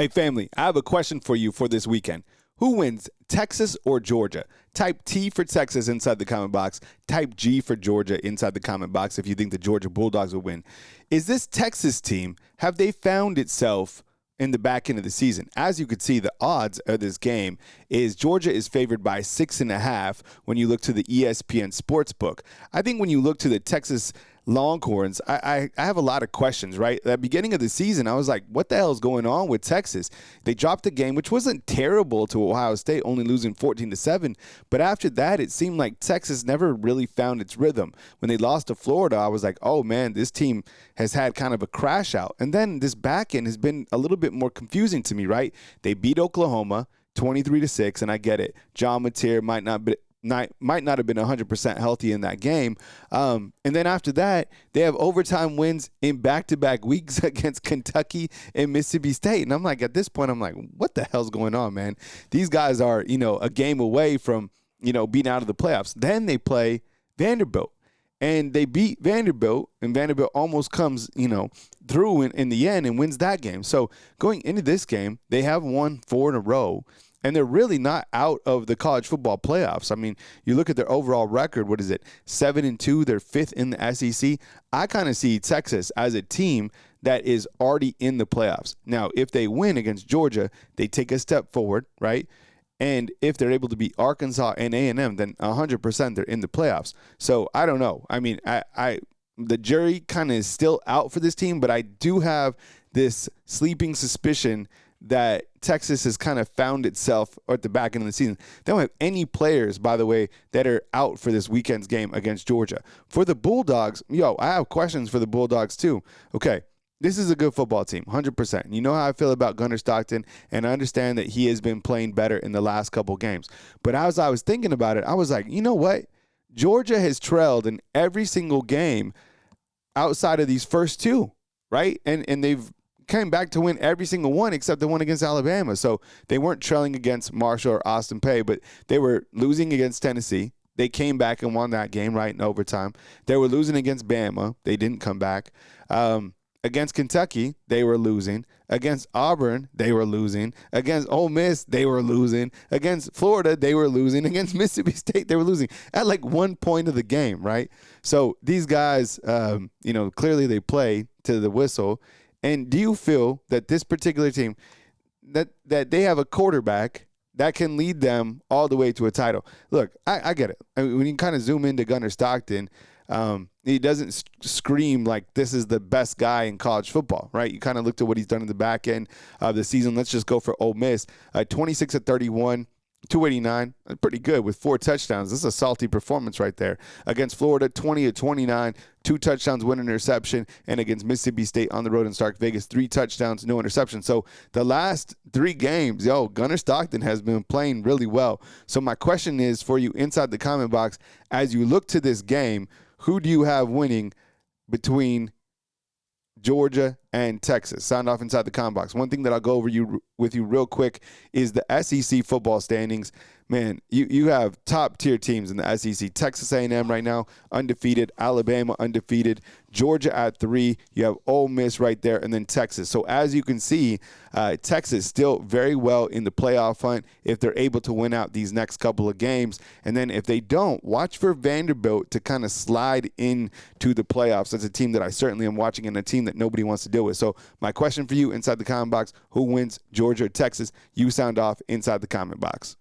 Hey, family, I have a question for you for this weekend. Who wins, Texas or Georgia? Type T for Texas inside the comment box. Type G for Georgia inside the comment box if you think the Georgia Bulldogs will win. Is this Texas team, have they found itself in the back end of the season? As you could see, the odds of this game is Georgia is favored by 6.5 when you look to the ESPN Sportsbook. I think when you look to the Texas Longhorns, I have a lot of questions, right? At the beginning of the season, I was like, what the hell is going on with Texas? They dropped a game, which wasn't terrible, to Ohio State, only losing 14-7. But after that, it seemed like Texas never really found its rhythm. When they lost to Florida, I was like, oh, man, this team has had kind of a crash out. And then this back end has been a little bit more confusing to me, right? They beat Oklahoma 23-6, and I get it. John Mateer might not have been 100% healthy in that game. And then after that, they have overtime wins in back-to-back weeks against Kentucky and Mississippi State. And I'm like, at this point, I'm like, what the hell's going on, man? These guys are, a game away from, being out of the playoffs. Then they play Vanderbilt. And they beat Vanderbilt, and Vanderbilt almost comes, through in the end and wins that game. So going into this game, they have won 4 in a row. And they're really not out of the college football playoffs. I mean, you look at their overall record, what is it, 7-2, they're 5th in the SEC. I kind of see Texas as a team that is already in the playoffs. Now, if they win against Georgia, they take a step forward, right? And if they're able to beat Arkansas and A&M, then 100% they're in the playoffs. So I don't know. I mean, the jury kind of is still out for this team, but I do have this sleeping suspicion that Texas has kind of found itself at the back end of the season. They don't have any players, by the way, that are out for this weekend's game against Georgia. For the Bulldogs, I have questions for the Bulldogs too. Okay, this is a good football team, 100%. You know how I feel about Gunnar Stockton, and I understand that he has been playing better in the last couple games. But as I was thinking about it, I was like, you know what? Georgia has trailed in every single game outside of these first two, right? And they've came back to win every single one except the one against Alabama. So they weren't trailing against Marshall or Austin Peay, but they were losing against Tennessee. They came back and won that game, right, in overtime. They were losing against Bama. They didn't come back. Against Kentucky, they were losing. Against Auburn, they were losing. Against Ole Miss, they were losing. Against Florida, they were losing. Against Mississippi State, they were losing at like 1 point of the game, right? So these guys, clearly they play to the whistle. And do you feel that this particular team, that they have a quarterback that can lead them all the way to a title? Look, I get it. I mean, when you kind of zoom into Gunnar Stockton, he doesn't scream like this is the best guy in college football, right? You kind of looked at what he's done in the back end of the season. Let's just go for Ole Miss. 26 of 31. 289, pretty good with 4 touchdowns. This is a salty performance right there. Against Florida, 20 of 29, 2 touchdowns, 1 interception. And against Mississippi State on the road in Stark Vegas, 3 touchdowns, no interception. So the last 3 games, Gunnar Stockton has been playing really well. So my question is for you inside the comment box, as you look to this game, who do you have winning between Georgia and Texas? Sound off inside the comment box. One thing that I'll go over with you real quick is the SEC football standings. Man, you have top-tier teams in the SEC. Texas A&M right now, undefeated. Alabama, undefeated. Georgia at 3. You have Ole Miss right there, and then Texas. So as you can see, Texas still very well in the playoff hunt if they're able to win out these next couple of games. And then if they don't, watch for Vanderbilt to kind of slide into the playoffs. That's a team that I certainly am watching and a team that nobody wants to deal with. So my question for you inside the comment box, who wins, Georgia or Texas? You sound off inside the comment box.